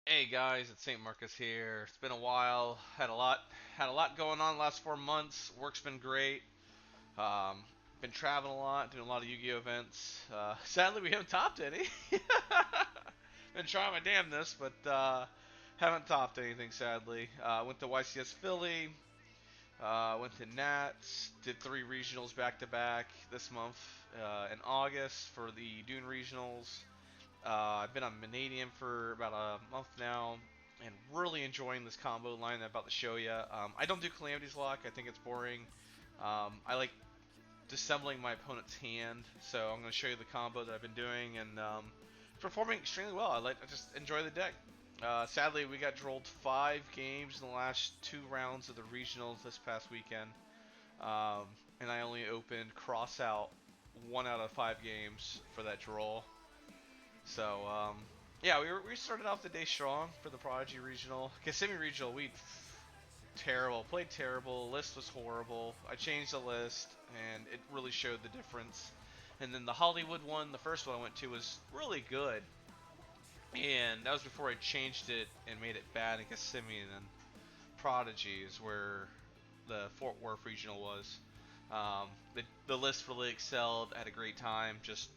Hey guys, it's SaintMarcuz here. It's been a while. Had a lot going on the last 4 months. Work's been great. Um, been traveling a lot, doing a lot of Yu-Gi-Oh events. Sadly, we haven't topped any. Been trying my damnness, but haven't topped anything. Sadly, went to YCS Philly. Went to Nats. Did 3 regionals back to back this month in August for the Dune regionals. I've been on Mannadium for about a month now, and really enjoying this combo line that I'm about to show you. I don't do Calamity's Lock. I think it's boring. I like dissembling my opponent's hand, so I'm going to show you the combo that I've been doing, and performing extremely well. I just enjoy the deck. Sadly, we got drolled 5 games in the last 2 rounds of the regionals this past weekend, and I only opened cross out 1 out of 5 games for that droll. So, yeah, we started off the day strong for the Prodigy Regional. Kissimmee Regional, we played terrible. List was horrible. I changed the list, and it really showed the difference. And then the Hollywood one, the first one I went to, was really good. And that was before I changed it and made it bad in Kissimmee. And then Prodigy is where the Fort Worth Regional was. The list really excelled. I had a great time. Just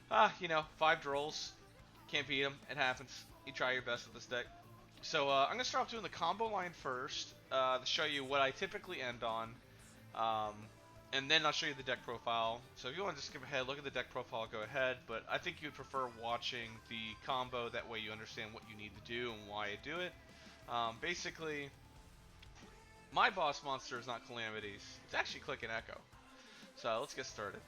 5 drolls. Can't beat them. It happens. You try your best with this deck. So I'm going to start off doing the combo line first to show you what I typically end on. And then I'll show you the deck profile. So if you want to just skip ahead, look at the deck profile, go ahead. But I think you'd prefer watching the combo. That way you understand what you need to do and why I do it. Basically, my boss monster is not Calamities. It's actually Click and Echo. So let's get started.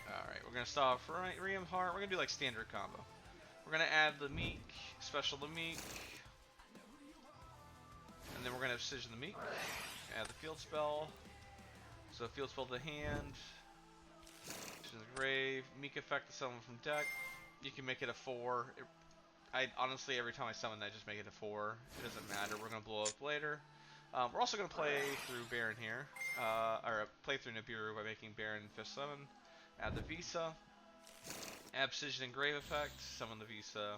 Alright, we're going to start off right, Ream Heart. We're going to do like standard combo. We're going to add the Meek, special the Meek. And then we're going to Precision the Meek. Add the field spell. So field spell to hand. To the grave. Meek effect to summon from deck. You can make it a 4. I honestly, every time I summon, I just make it a 4. It doesn't matter. We're going to blow up later. We're also going to play through Baron here. Or play through Nibiru by making Baron Fish Summon. Add the Visa. Add Precision and Grave effect. Summon the Visa.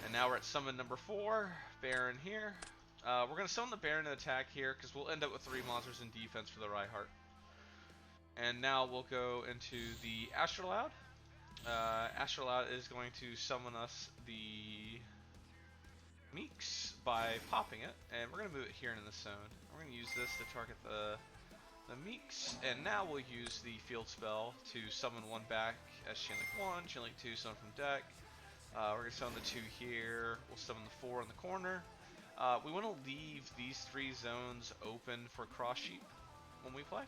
And now we're at summon number 4. Baron here. We're going to summon the Baron and attack here because we'll end up with 3 monsters in defense for the Reinhardt. And now we'll go into the Astrolaud. Astrolaud is going to summon us the Meeks by popping it. And we're going to move it here in this zone. We're going to use this to target the Meeks, and now we'll use the field spell to summon 1 back as Chain Link 1, Chain Link 2, summon from deck. We're going to summon the 2 here, we'll summon the 4 in the corner. We want to leave these 3 zones open for Cross Sheep when we play.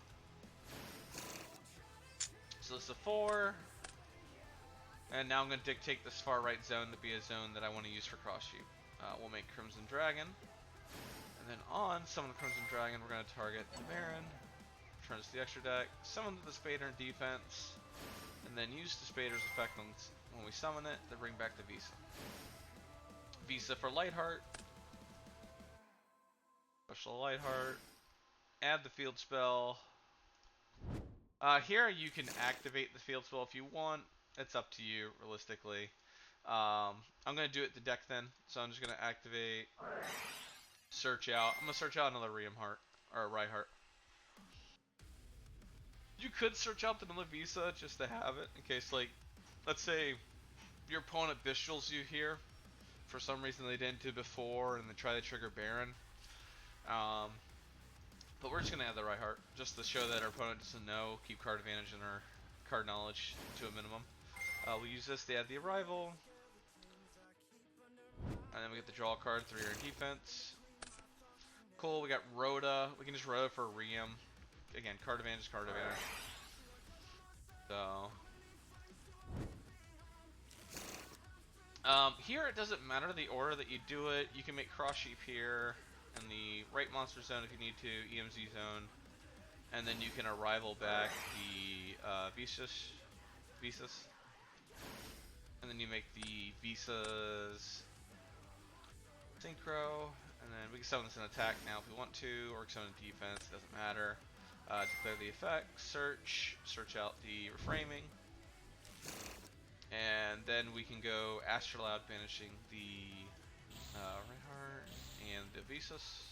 So this is a 4, and now I'm going to dictate this far right zone to be a zone that I want to use for Cross Sheep. We'll make Crimson Dragon, and then on summon the Crimson Dragon, we're going to target the Baron. Turns to the extra deck, summon the Spader in defense, and then use the Spader's effect when we summon it to bring back the Visa. Visa for Lightheart. Special Lightheart. Add the field spell. Here you can activate the field spell if you want. It's up to you, realistically. I'm going to do it the deck then, so I'm just going to activate Search Out. I'm going to search out another Reinhardt, or Reinhardt. You could search out another Visa just to have it in case, like, let's say your opponent Bestials you here for some reason they didn't do before and they try to trigger Baron. But we're just gonna add the Reinhardt just to show that our opponent doesn't know. Keep card advantage and our card knowledge to a minimum. We'll use this to add the Arrival, and then we get the draw card 3 in defense. Cool. We got Rhoda. We can just Rhoda for Riem. Again, card advantage, card advantage. So, here it doesn't matter the order that you do it. You can make Cross Sheep here in the right monster zone if you need to, EMZ zone, and then you can Arrival back the Visas, and then you make the Visas Synchro, and then we can summon this in attack now if we want to, or we can summon in defense, it doesn't matter. Declare the effect, search out the reframing, and and then we can go Astrolabe, banishing the Reinhardt and the Visas.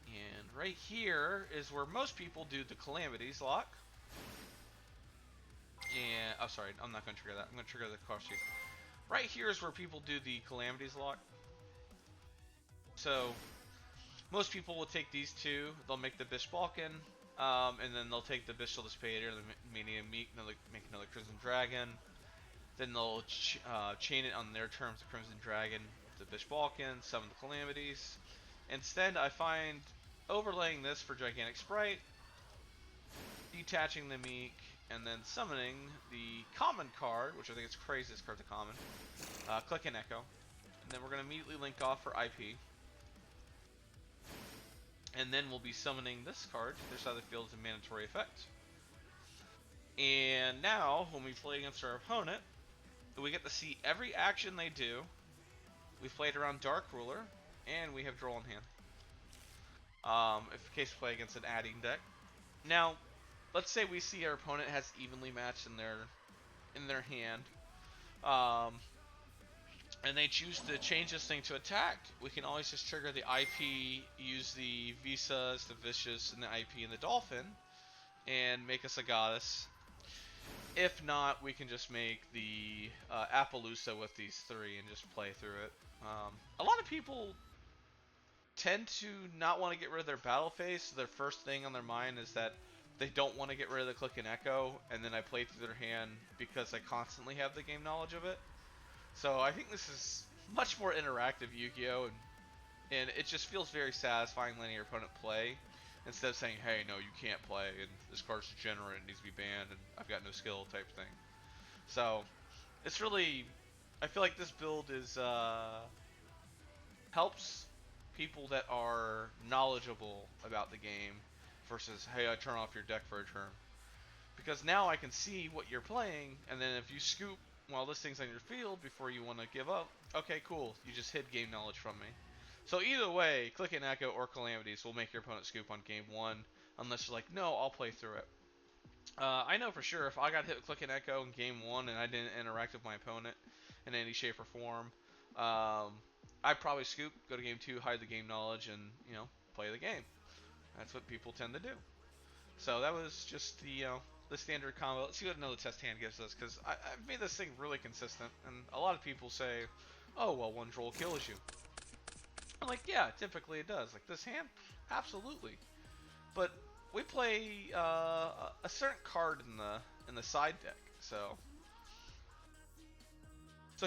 And right here is where most people do the Calamities lock. And, oh sorry, I'm not going to trigger that. I'm going to trigger the cost sheet. Right here is where people do the Calamities lock. So, most people will take these two. They'll make the Bish Balkan, and then they'll take the Bishal Spader, the Mannadium Meek, make another Crimson Dragon. Then they'll chain it on their terms, the Crimson Dragon, the Bish Balkan, summon the Calamities. Instead, I find overlaying this for Gigantic Sprite, detaching the Meek, and then summoning the common card, which I think is craziest card to common, Click and Echo. And then we're going to immediately link off for IP. And then we'll be summoning this card to their side of the field as a mandatory effect. And now, when we play against our opponent, we get to see every action they do. We've played around Dark Ruler, and we have draw in hand. If in case we play against an adding deck. Now, let's say we see our opponent has evenly matched in their hand, and they choose to change this thing to attack. We can always just trigger the IP, use the Visas, the Vicious, and the IP and the Dolphin, and make us a goddess. If not, we can just make the Appaloosa with these three and just play through it. A lot of people tend to not want to get rid of their battle phase, so their first thing on their mind is that they don't want to get rid of the Click and Echo, and then I play through their hand because I constantly have the game knowledge of it. So I think this is much more interactive Yu-Gi-Oh! And it just feels very satisfying letting your opponent play, instead of saying, hey, no, you can't play, and this card's degenerate, it needs to be banned, and I've got no skill type thing. So, it's really, I feel like this build is, helps people that are knowledgeable about the game, versus, hey, I turn off your deck for a turn. Because now I can see what you're playing, and then if you scoop while this thing's on your field before you want to give up, okay, cool, you just hid game knowledge from me. So either way, Click and Echo or Calamities will make your opponent scoop on game one, unless you're like, no, I'll play through it. I know for sure if I got hit with Click and Echo in game one and I didn't interact with my opponent in any shape or form, I'd probably scoop, go to game two, hide the game knowledge, and, you know, play the game. That's what people tend to do. So that was just the standard combo. Let's see what another test hand gives us, because I've made this thing really consistent, and a lot of people say, oh, well, one troll kills you. I'm like, yeah, typically it does. Like, this hand? Absolutely. But we play a certain card in the side deck, so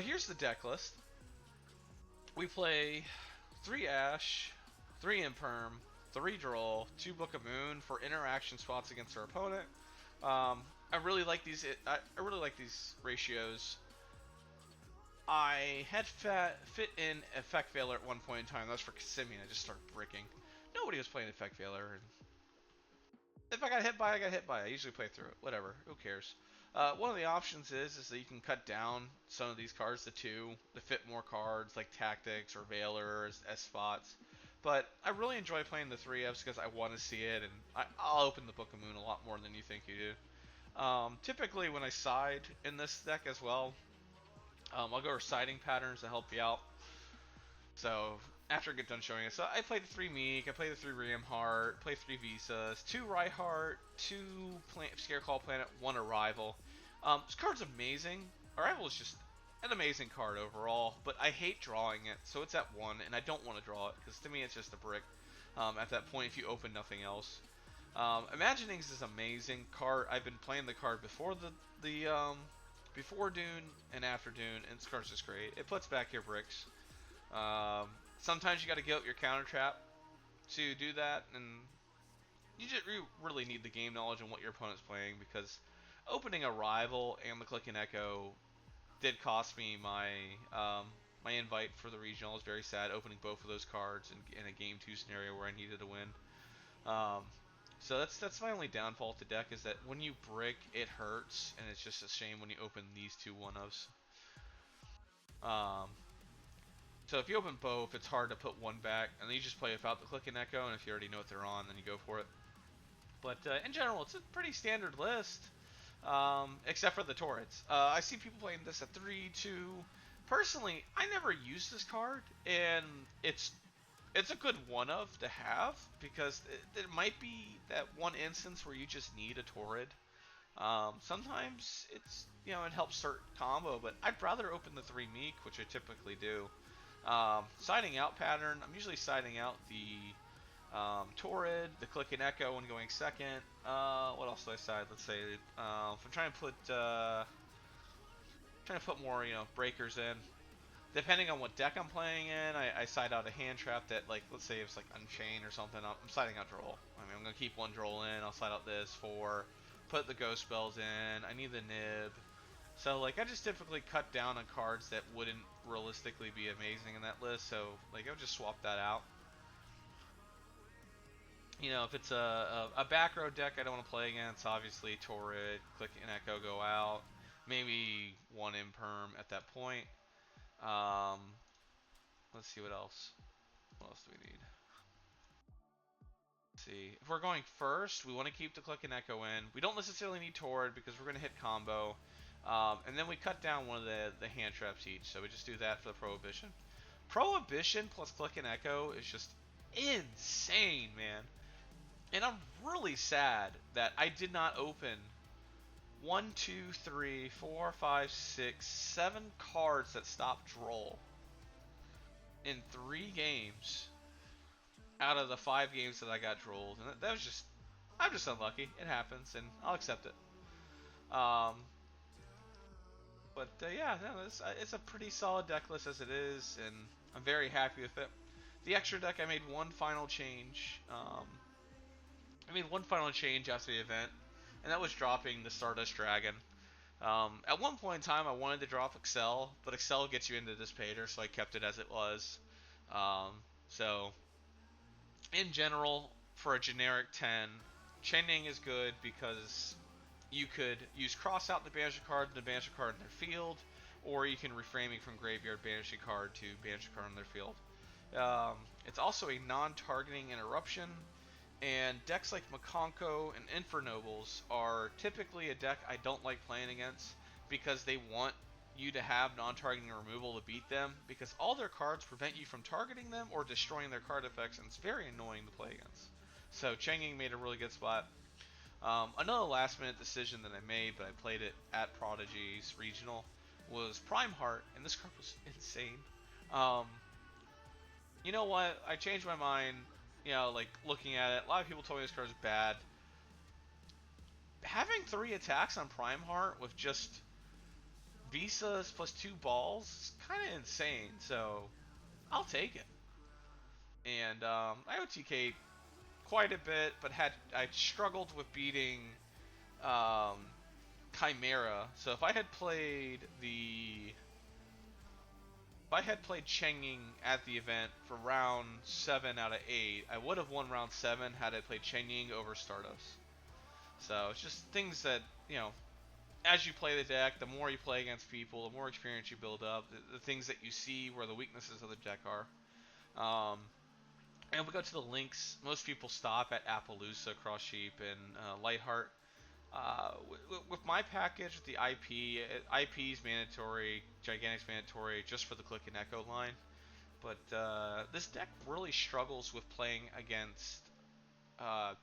here's the deck list. We play 3 Ash, 3 Imperm, 3 Droll, 2 Book of Moon for interaction spots against our opponent. I really like these. I really like these ratios. I had fit in Effect Veiler at one point in time. That was for Simeon. I just started bricking. Nobody was playing Effect Veiler. If I got hit by it, I got hit by it. I usually play through it. Whatever. Who cares? One of the options is that you can cut down some of these cards to 2 to fit more cards like Tactics or Veilers, S-Spots. But I really enjoy playing the 3Fs because I want to see it, and I'll open the Book of Moon a lot more than you think you do. Typically when I side in this deck as well, I'll go over siding patterns to help you out. So after I get done showing it, so I played the 3 Meek, I played the 3 Ramheart, played 3 Visas, 2 Reinhardt, 2 Scareclaw Planet, 1 Arrival. This card's amazing. Arrival is just an amazing card overall, but I hate drawing it, so it's at 1, and I don't want to draw it, because to me it's just a brick at that point if you open nothing else. Imaginings is an amazing card. I've been playing the card before before Dune and after Dune, and this card's just great. It puts back your bricks. Sometimes you got to get up your counter trap to do that, and you really need the game knowledge on what your opponent's playing, because opening Arrival and the Click and Echo did cost me my my invite for the regional. I was very sad opening both of those cards in a game 2 scenario where I needed to win. So that's my only downfall to deck, is that when you brick, it hurts, and it's just a shame when you open these 2 1-ofs. So if you open both, it's hard to put one back, and then you just play without the Click and Echo, and if you already know what they're on, then you go for it. But in general, it's a pretty standard list. except for the turrets. I see people playing this at 3-2. Personally, I never use this card, and it's a good one of to have because there might be that one instance where you just need a turret. Sometimes it's it helps start combo, but I'd rather open the 3 meek, which I typically do. Siding out pattern, I'm usually siding out the Torrid, the click and echo when going second. What else do I side? Let's say if I'm trying to put more breakers in. Depending on what deck I'm playing in, I side out a hand trap that, like, let's say it's like Unchained or something. I'm siding out Droll. I mean, I'm gonna keep one Droll in. I'll side out this for put the ghost spells in. I need the nib. So, like, I just typically cut down on cards that wouldn't realistically be amazing in that list. So, like, I would just swap that out. If it's a back row deck I don't want to play against, obviously Torrid, Click and Echo go out. Maybe one Imperm at that point. Let's see what else. What else do we need? Let's see. If we're going first, we want to keep the Click and Echo in. We don't necessarily need Torrid because we're going to hit combo. And then we cut down one of the hand traps each. So we just do that for the Prohibition. Prohibition plus Click and Echo is just insane, man. And I'm really sad that I did not open 1, 2, 3, 4, 5, 6, 7 cards that stop Droll in 3 games out of the 5 games that I got Drolled. And that was just, I'm just unlucky. It happens, and I'll accept it. Yeah, no, it's a pretty solid deck list as it is, and I'm very happy with it. The extra deck, I made one final change. After the event, and that was dropping the Stardust Dragon. At one point in time, I wanted to drop Excel, but Excel gets you into Dissipator, so I kept it as it was. So, in general, for a generic 10, Chaining is good because you could use Cross out the banish a card and the banish a card in their field, or you can reframing from graveyard banish a card to banish a card in their field. It's also a non-targeting interruption. And decks like Makonko and Infernobles are typically a deck I don't like playing against because they want you to have non-targeting removal to beat them because all their cards prevent you from targeting them or destroying their card effects, and it's very annoying to play against. So Changing made a really good spot. Another last-minute decision that I made, but I played it at Prodigy's Regional, was Prime Heart, and this card was insane. You know what? I changed my mind. Like, looking at it, a lot of people told me this card is bad. Having 3 attacks on Prime Heart with just Visas plus 2 balls is kind of insane, so I'll take it. And I OTK quite a bit, but I struggled with beating Chimera. So if I had played Changing at the event for round 7 out of 8, I would have won round 7 had I played Changing over Stardust. So it's just things that, as you play the deck, the more you play against people, the more experience you build up, the things that you see where the weaknesses of the deck are. And we go to the links. Most people stop at Appaloosa, Cross Sheep, and Lightheart. With my package, with the IP's mandatory, Gigantic's mandatory, just for the Click and Echo line. But this deck really struggles with playing against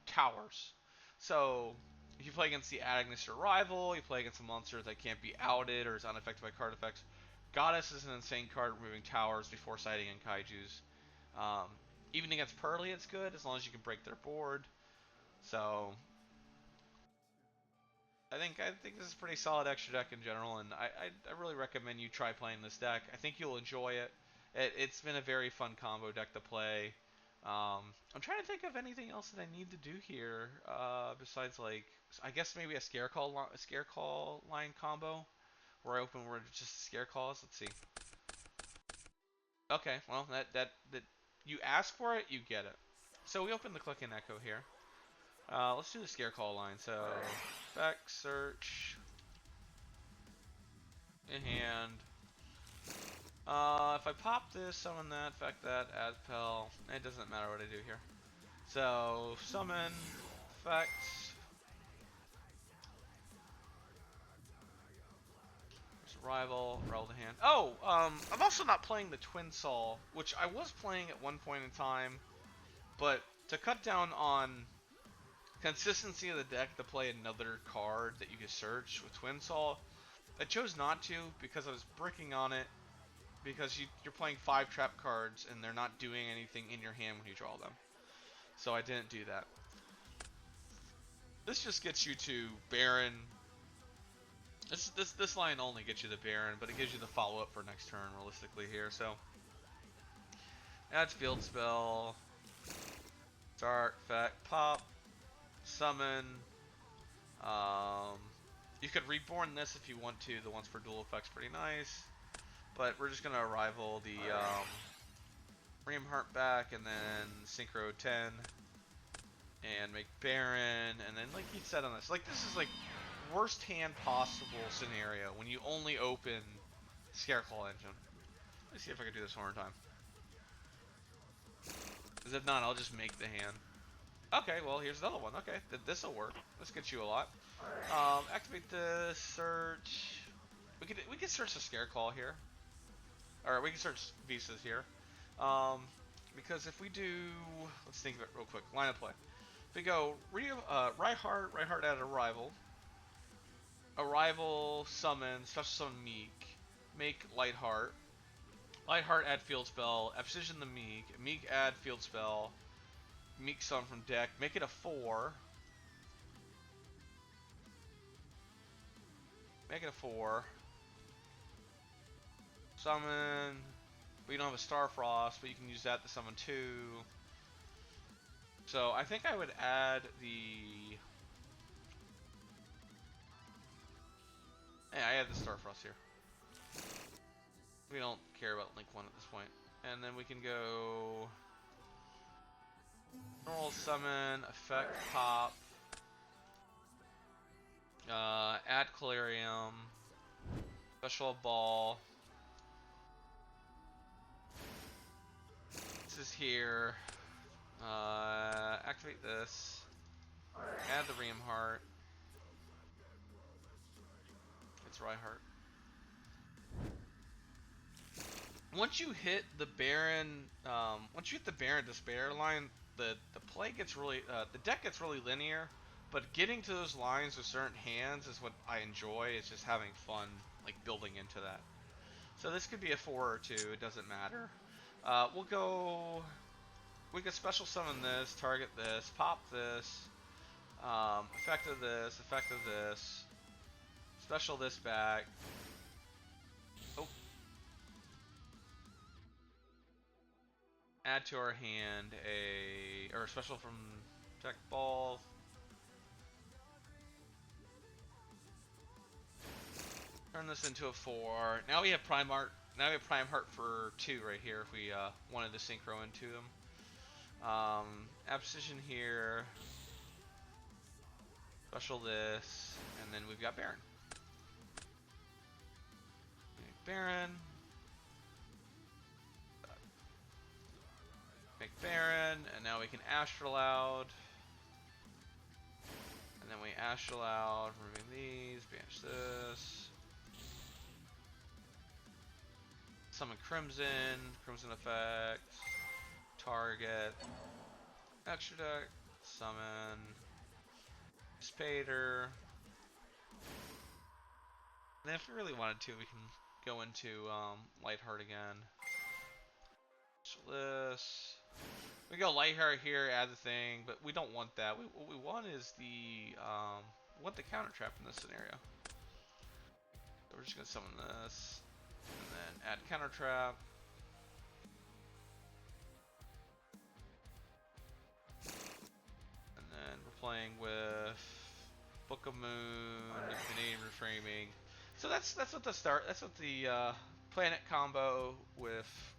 towers. So if you play against the Agnister Rival, you play against a monster that can't be outed or is unaffected by card effects. Goddess is an insane card removing towers before siding in Kaijus. Even against Pearly, it's good as long as you can break their board. So I think this is a pretty solid extra deck in general, and I really recommend you try playing this deck. I think you'll enjoy it. It's been a very fun combo deck to play. I'm trying to think of anything else that I need to do here besides, like, I guess maybe a scareclaw line combo where I open where just scareclaws. Let's see. Okay, well that you ask for it, you get it. So we open the Click and Echo here. Let's do the Scareclaw line. So, back search in hand. If I pop this, summon that, effect that, add spell, it doesn't matter what I do here. So, summon, effect. Rival the hand. Oh, I'm also not playing the Twin Saw, which I was playing at one point in time, but to cut down on consistency of the deck to play another card that you can search with Twin Saw, I chose not to because I was bricking on it, because you're playing 5 trap cards and they're not doing anything in your hand when you draw them. So I didn't do that. This just gets you to Baron. This line only gets you the Baron, but it gives you the follow-up for next turn realistically here. So adds field spell, start, effect, pop, summon. You could reborn this if you want to. The ones for dual effects pretty nice, but we're just gonna rival the Reamheart back and then Synchro 10 and make Baron, and then like he said on this, like this is like worst hand possible scenario when you only open Scareclaw Engine. Let me see if I can do this one more time. Because if not, I'll just make the hand. Okay, well here's another one. Okay, this will work. This gets you a lot. Activate the search. We could search the Scareclaw here, or we can search Visas here. Because if we do, let's think of it real quick. Line of play. If we go Reinhardt at Arrival, summon, special summon Meek, make Lightheart. Lightheart add field spell, Abscission the Meek add field spell, Meek summon from deck, make it a 4. Make it a 4. Summon. We don't have a Starfrost, but you can use that to summon 2. So I think I would add the... Yeah, I add the Starfrost here. We don't care about Link 1 at this point. And then we can go... Normal summon, effect pop. Add Calarium. Special ball. This is here. Activate this. Add the Reamheart. It's Reinhardt. Once you hit the Baron, Despair line, the play gets really, the deck gets really linear. But getting to those lines with certain hands is what I enjoy. It's just having fun, like building into that. So this could be a 4 or 2. It doesn't matter. We'll go. We can special summon this, target this, pop this, effect of this, special this back. Oh. Add to our hand or special from deck ball. Turn this into a 4. Now we have Primeheart. Now we have Primeheart for 2 right here if we wanted to synchro into them. Abscission here. Special this. And then we've got Baron. Baron. Make Baron. And now we can Astral out. And then we Astral out. Removing these. Banish this. Summon Crimson effect, target, extra deck, summon, Spader. And then if we really wanted to, we can go into Lightheart again. So this, we go Lightheart here, add the thing, but we don't want that. What we want is the counter trap in this scenario. So we're just gonna summon this. And then add counter trap. And then we're playing with Book of Moon, Mannadium reframing. So that's what the planet combo with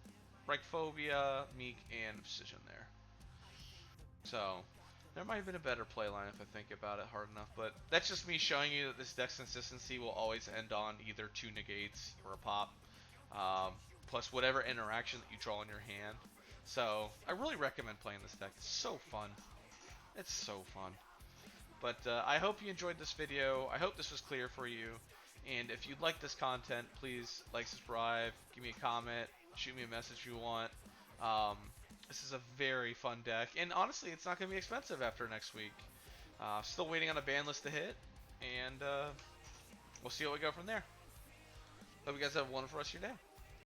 Reichphobia, Meek, and Abscission there. So there might have been a better play line if I think about it hard enough, but that's just me showing you that this deck's consistency will always end on either 2 negates or a pop, plus whatever interaction that you draw in your hand. So I really recommend playing this deck. It's so fun. It's so fun. But I hope you enjoyed this video. I hope this was clear for you. And if you like this content, please like, subscribe, give me a comment, shoot me a message if you want. This is a very fun deck, and honestly, it's not going to be expensive after next week. Still waiting on a ban list to hit, and we'll see how we go from there. Hope you guys have a wonderful rest of your day.